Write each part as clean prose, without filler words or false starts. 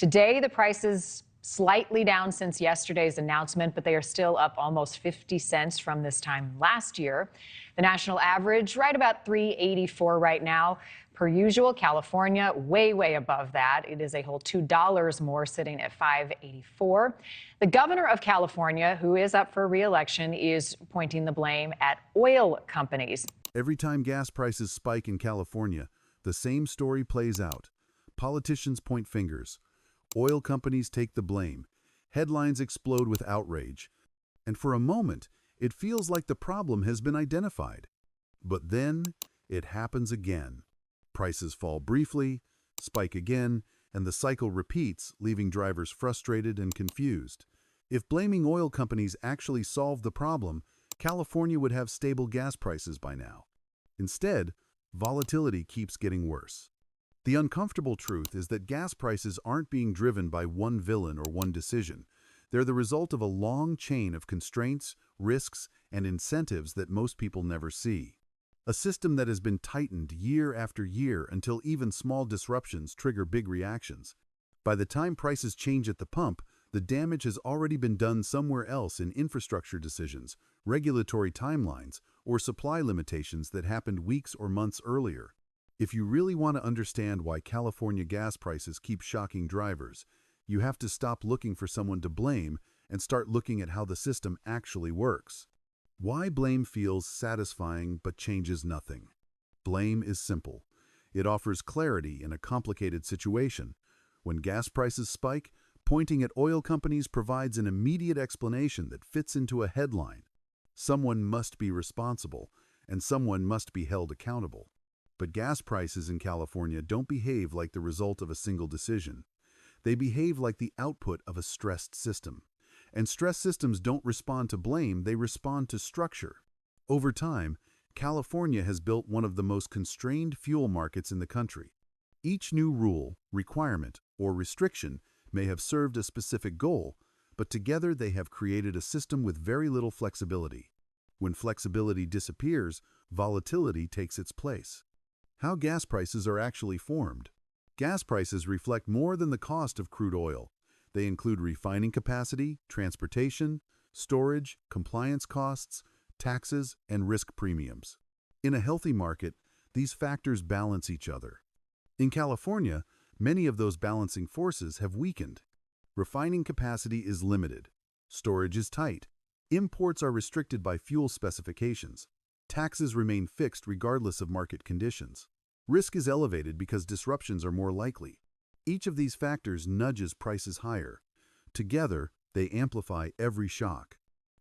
Today, the price is slightly down since yesterday's announcement, but they are still up almost 50 cents from this time last year. The national average, right about 3.84 right now. Per usual, California, way above that. It is a whole $2 more, sitting at 5.84. The governor of California, who is up for re-election, is pointing the blame at oil companies. Every time gas prices spike in California, the same story plays out. Politicians point fingers. Oil companies take the blame. Headlines explode with outrage. And for a moment, it feels like the problem has been identified. But then, it happens again. Prices fall briefly, spike again, and the cycle repeats, leaving drivers frustrated and confused. If blaming oil companies actually solved the problem, California would have stable gas prices by now. Instead, volatility keeps getting worse. The uncomfortable truth is that gas prices aren't being driven by one villain or one decision. They're the result of a long chain of constraints, risks, and incentives that most people never see. A system that has been tightened year after year until even small disruptions trigger big reactions. By the time prices change at the pump, the damage has already been done somewhere else in infrastructure decisions, regulatory timelines, or supply limitations that happened weeks or months earlier. If you really want to understand why California gas prices keep shocking drivers, you have to stop looking for someone to blame and start looking at how the system actually works. Why blame feels satisfying but changes nothing. Blame is simple. It offers clarity in a complicated situation. When gas prices spike, pointing at oil companies provides an immediate explanation that fits into a headline. Someone must be responsible, and someone must be held accountable. But gas prices in California don't behave like the result of a single decision. They behave like the output of a stressed system. And stressed systems don't respond to blame, they respond to structure. Over time, California has built one of the most constrained fuel markets in the country. Each new rule, requirement, or restriction may have served a specific goal, but together they have created a system with very little flexibility. When flexibility disappears, volatility takes its place. How gas prices are actually formed. Gas prices reflect more than the cost of crude oil. They include refining capacity, transportation, storage, compliance costs, taxes, and risk premiums. In a healthy market, these factors balance each other. In California, many of those balancing forces have weakened. Refining capacity is limited. Storage is tight. Imports are restricted by fuel specifications. Taxes remain fixed regardless of market conditions. Risk is elevated because disruptions are more likely. Each of these factors nudges prices higher. Together, they amplify every shock.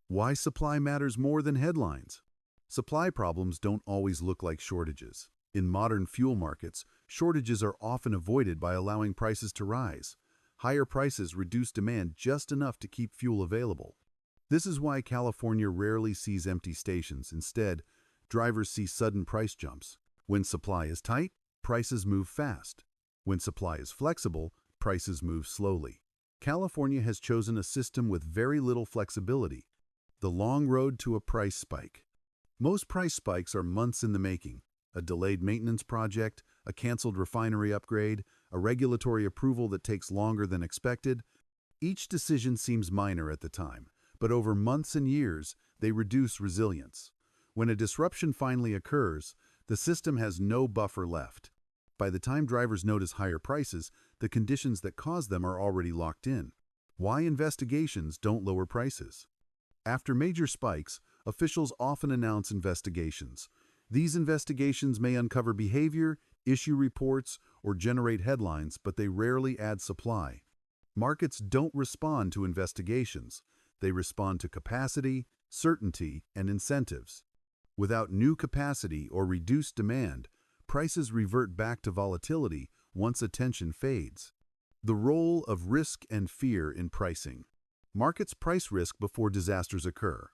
Why supply matters more than headlines? Supply problems don't always look like shortages. In modern fuel markets, shortages are often avoided by allowing prices to rise. Higher prices reduce demand just enough to keep fuel available. This is why California rarely sees empty stations. Instead, drivers see sudden price jumps. When supply is tight, prices move fast. When supply is flexible, prices move slowly. California has chosen a system with very little flexibility, the long road to a price spike. Most price spikes are months in the making: a delayed maintenance project, a canceled refinery upgrade, a regulatory approval that takes longer than expected. Each decision seems minor at the time, but over months and years, they reduce resilience. When a disruption finally occurs, the system has no buffer left. By the time drivers notice higher prices, the conditions that cause them are already locked in. Why investigations don't lower prices? After major spikes, officials often announce investigations. These investigations may uncover behavior, issue reports, or generate headlines, but they rarely add supply. Markets don't respond to investigations. They respond to capacity, certainty, and incentives. Without new capacity or reduced demand, prices revert back to volatility once attention fades. The role of risk and fear in pricing. Markets price risk before disasters occur.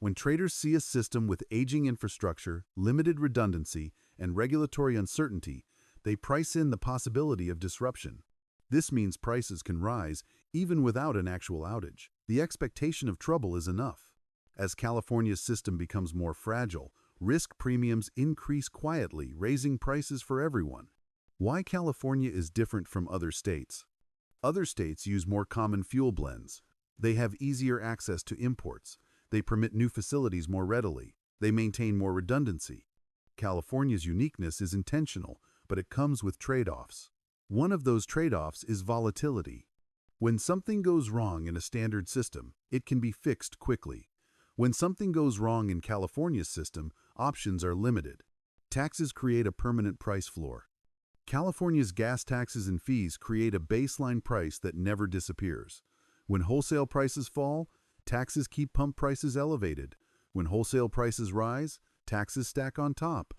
When traders see a system with aging infrastructure, limited redundancy, and regulatory uncertainty, they price in the possibility of disruption. This means prices can rise even without an actual outage. The expectation of trouble is enough. As California's system becomes more fragile, risk premiums increase quietly, raising prices for everyone. Why California is different from other states? Other states use more common fuel blends. They have easier access to imports. They permit new facilities more readily. They maintain more redundancy. California's uniqueness is intentional, but it comes with trade-offs. One of those trade-offs is volatility. When something goes wrong in a standard system, it can be fixed quickly. When something goes wrong in California's system, options are limited. Taxes create a permanent price floor. California's gas taxes and fees create a baseline price that never disappears. When wholesale prices fall, taxes keep pump prices elevated. When wholesale prices rise, taxes stack on top.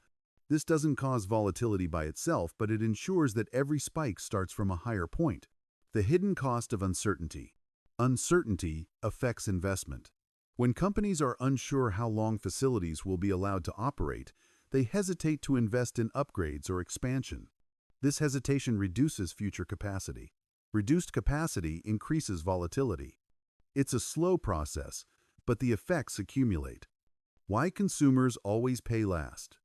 This doesn't cause volatility by itself, but it ensures that every spike starts from a higher point. The hidden cost of uncertainty. Uncertainty affects investment. When companies are unsure how long facilities will be allowed to operate, they hesitate to invest in upgrades or expansion. This hesitation reduces future capacity. Reduced capacity increases volatility. It's a slow process, but the effects accumulate. Why consumers always pay last?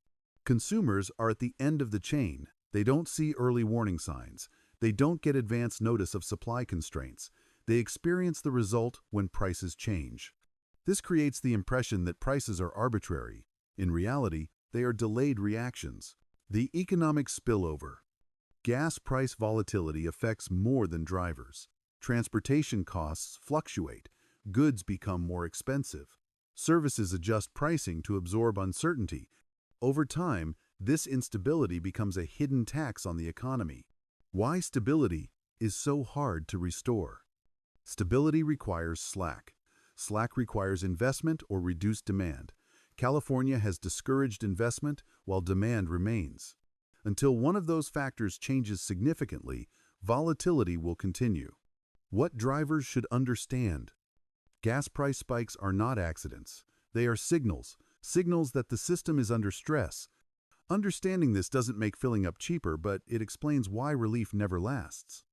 Consumers are at the end of the chain. They don't see early warning signs. They don't get advance notice of supply constraints. They experience the result when prices change. This creates the impression that prices are arbitrary. In reality, they are delayed reactions. The economic spillover. Gas price volatility affects more than drivers. Transportation costs fluctuate. Goods become more expensive. Services adjust pricing to absorb uncertainty. Over time, this instability becomes a hidden tax on the economy. Why stability is so hard to restore? Stability requires slack. Slack requires investment or reduced demand. California has discouraged investment while demand remains. Until one of those factors changes significantly, volatility will continue. What drivers should understand? Gas price spikes are not accidents. They are signals that the system is under stress. Understanding this doesn't make filling up cheaper, but it explains why relief never lasts.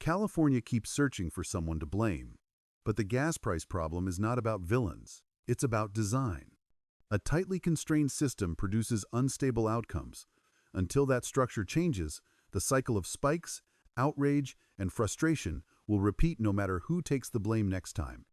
California keeps searching for someone to blame. But the gas price problem is not about villains. It's about design. A tightly constrained system produces unstable outcomes. Until that structure changes, the cycle of spikes, outrage, and frustration will repeat no matter who takes the blame next time.